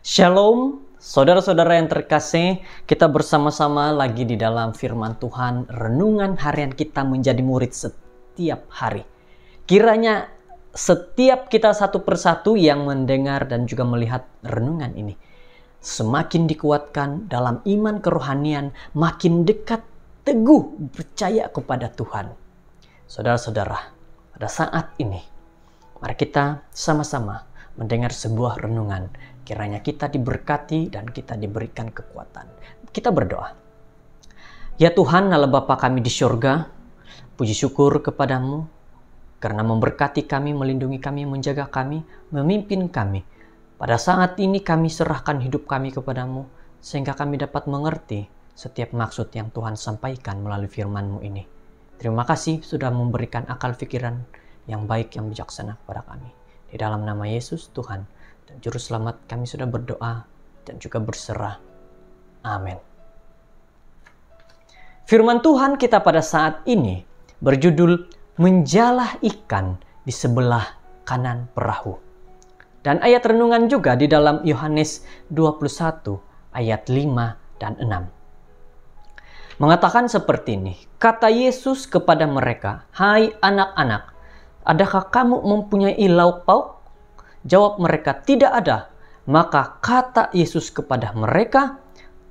Shalom, saudara-saudara yang terkasih, kita bersama-sama lagi di dalam firman Tuhan, renungan harian kita menjadi murid setiap hari. Kiranya setiap kita satu persatu yang mendengar dan juga melihat renungan ini, semakin dikuatkan dalam iman kerohanian, makin dekat, teguh, percaya kepada Tuhan. Saudara-saudara, pada saat ini, mari kita sama-sama mendengar sebuah renungan. Kiranya kita diberkati dan kita diberikan kekuatan. Kita berdoa. Ya Tuhan, Allah Bapa kami di surga, puji syukur kepadamu karena memberkati kami, melindungi kami, menjaga kami, memimpin kami. Pada saat ini kami serahkan hidup kami kepadamu, sehingga kami dapat mengerti setiap maksud yang Tuhan sampaikan melalui firman-Mu ini. Terima kasih sudah memberikan akal pikiran yang baik, yang bijaksana kepada kami. Di dalam nama Yesus Tuhan dan Juru Selamat kami sudah berdoa dan juga berserah. Amin. Firman Tuhan kita pada saat ini berjudul Menjala Ikan di Sebelah Kanan Perahu. Dan ayat renungan juga di dalam Yohanes 21 ayat 5 dan 6. Mengatakan seperti ini, kata Yesus kepada mereka, "Hai anak-anak, adakah kamu mempunyai lauk pauk?" Jawab mereka, "Tidak ada." Maka kata Yesus kepada mereka,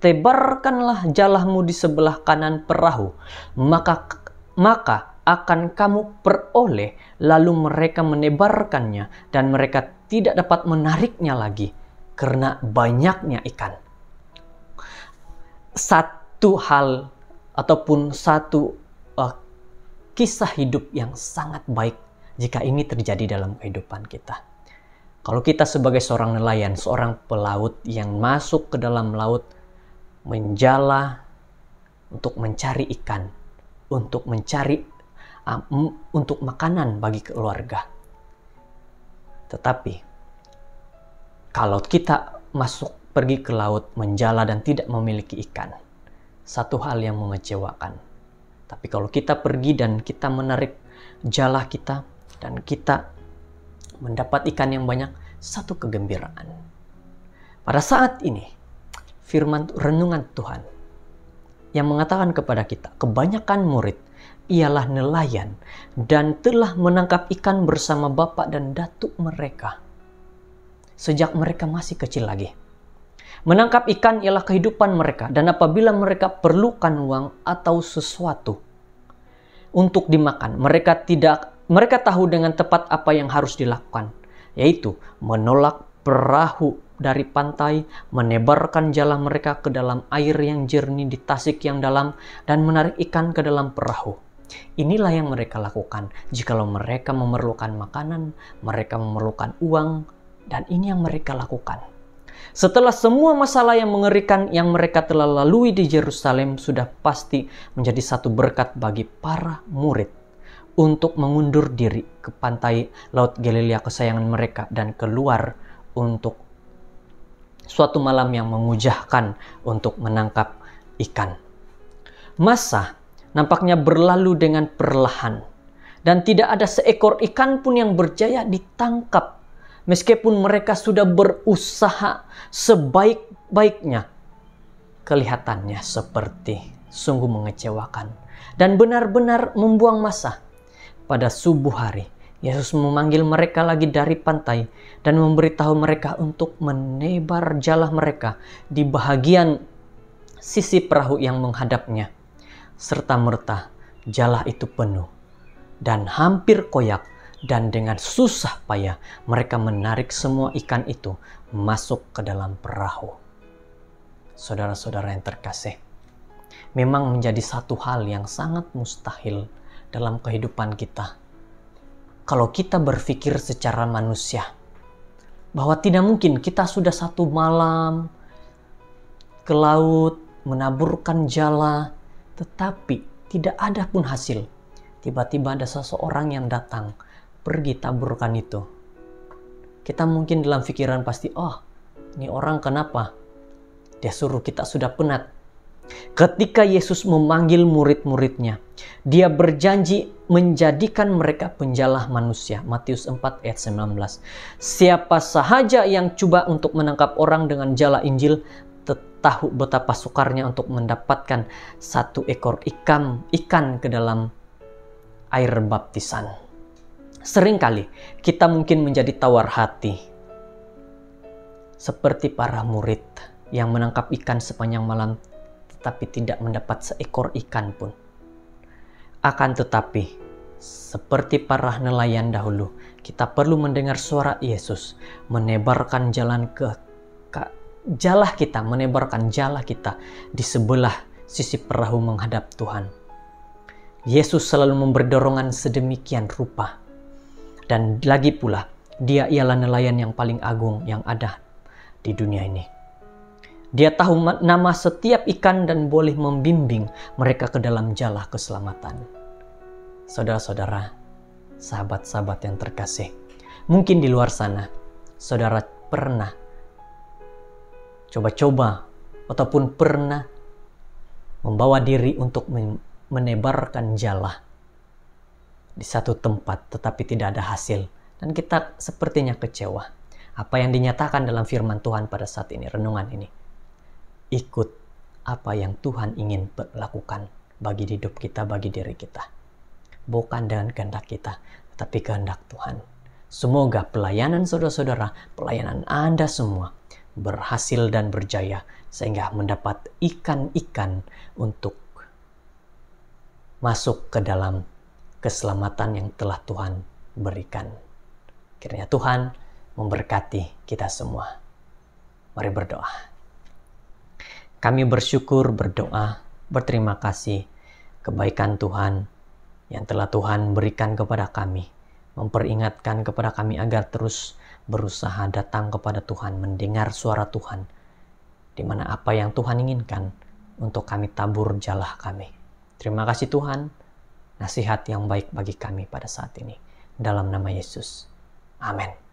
"Tebarkanlah jalahmu di sebelah kanan perahu, maka akan kamu peroleh." Lalu mereka menebarkannya dan mereka tidak dapat menariknya lagi karena banyaknya ikan. Satu hal ataupun satu kisah hidup yang sangat baik jika ini terjadi dalam kehidupan kita. Kalau kita sebagai seorang nelayan, seorang pelaut yang masuk ke dalam laut, menjala untuk mencari ikan, untuk mencari untuk makanan bagi keluarga. Tetapi kalau kita pergi ke laut, menjala dan tidak memiliki ikan, satu hal yang mengecewakan. Tapi kalau kita pergi dan kita menarik jala kita dan kita mendapat ikan yang banyak, satu kegembiraan. Pada saat ini, firman renungan Tuhan yang mengatakan kepada kita, kebanyakan murid ialah nelayan dan telah menangkap ikan bersama bapak dan datuk mereka sejak mereka masih kecil lagi. Menangkap ikan ialah kehidupan mereka, dan apabila mereka perlukan uang atau sesuatu untuk dimakan, mereka tahu dengan tepat apa yang harus dilakukan, yaitu menolak perahu dari pantai, menebarkan jala mereka ke dalam air yang jernih di tasik yang dalam, dan menarik ikan ke dalam perahu. Inilah yang mereka lakukan jikalau mereka memerlukan makanan, mereka memerlukan uang, dan ini yang mereka lakukan. Setelah semua masalah yang mengerikan yang mereka telah lalui di Yerusalem, sudah pasti menjadi satu berkat bagi para murid untuk mengundur diri ke pantai Laut Galilea kesayangan mereka dan keluar untuk suatu malam yang memujahkan untuk menangkap ikan. Masa nampaknya berlalu dengan perlahan dan tidak ada seekor ikan pun yang berjaya ditangkap meskipun mereka sudah berusaha sebaik-baiknya. Kelihatannya seperti sungguh mengecewakan dan benar-benar membuang masa. Pada subuh hari, Yesus memanggil mereka lagi dari pantai dan memberitahu mereka untuk menebar jala mereka di bahagian sisi perahu yang menghadapnya. Serta-merta jala itu penuh dan hampir koyak, dan dengan susah payah mereka menarik semua ikan itu masuk ke dalam perahu. Saudara-saudara yang terkasih, memang menjadi satu hal yang sangat mustahil dalam kehidupan kita kalau kita berpikir secara manusia, bahwa tidak mungkin kita sudah satu malam ke laut menaburkan jala, tetapi tidak ada pun hasil. Tiba-tiba ada seseorang yang datang, pergi taburkan itu. Kita mungkin dalam pikiran pasti, oh ini orang kenapa? Dia suruh kita sudah penat. Ketika Yesus memanggil murid-muridnya, dia berjanji menjadikan mereka penjala manusia. Matius 4 ayat 19. Siapa sahaja yang coba untuk menangkap orang dengan jala Injil, tahu betapa sukarnya untuk mendapatkan satu ekor ikan ke dalam air baptisan. Seringkali kita mungkin menjadi tawar hati, seperti para murid yang menangkap ikan sepanjang malam tetapi tidak mendapat seekor ikan pun. Akan tetapi, seperti para nelayan dahulu, kita perlu mendengar suara Yesus menebarkan menebarkan jala kita di sebelah sisi perahu menghadap Tuhan. Yesus selalu memberi dorongan sedemikian rupa. Dan lagi pula, dia ialah nelayan yang paling agung yang ada di dunia ini. Dia tahu nama setiap ikan dan boleh membimbing mereka ke dalam jala keselamatan. Saudara-saudara, sahabat-sahabat yang terkasih, mungkin di luar sana, saudara pernah coba-coba ataupun pernah membawa diri untuk menebarkan jala di satu tempat tetapi tidak ada hasil, dan kita sepertinya kecewa. Apa yang dinyatakan dalam firman Tuhan pada saat ini, renungan ini, ikut apa yang Tuhan ingin lakukan bagi hidup kita, bagi diri kita. Bukan dengan kehendak kita, tetapi kehendak Tuhan. Semoga pelayanan saudara-saudara, pelayanan Anda semua berhasil dan berjaya, sehingga mendapat ikan-ikan untuk masuk ke dalam keselamatan yang telah Tuhan berikan. Kiranya Tuhan memberkati kita semua. Mari berdoa. Kami bersyukur, berdoa, berterima kasih kebaikan Tuhan yang telah Tuhan berikan kepada kami. Memperingatkan kepada kami agar terus berusaha datang kepada Tuhan, mendengar suara Tuhan, di mana apa yang Tuhan inginkan untuk kami tabur jala kami. Terima kasih Tuhan, nasihat yang baik bagi kami pada saat ini. Dalam nama Yesus. Amin.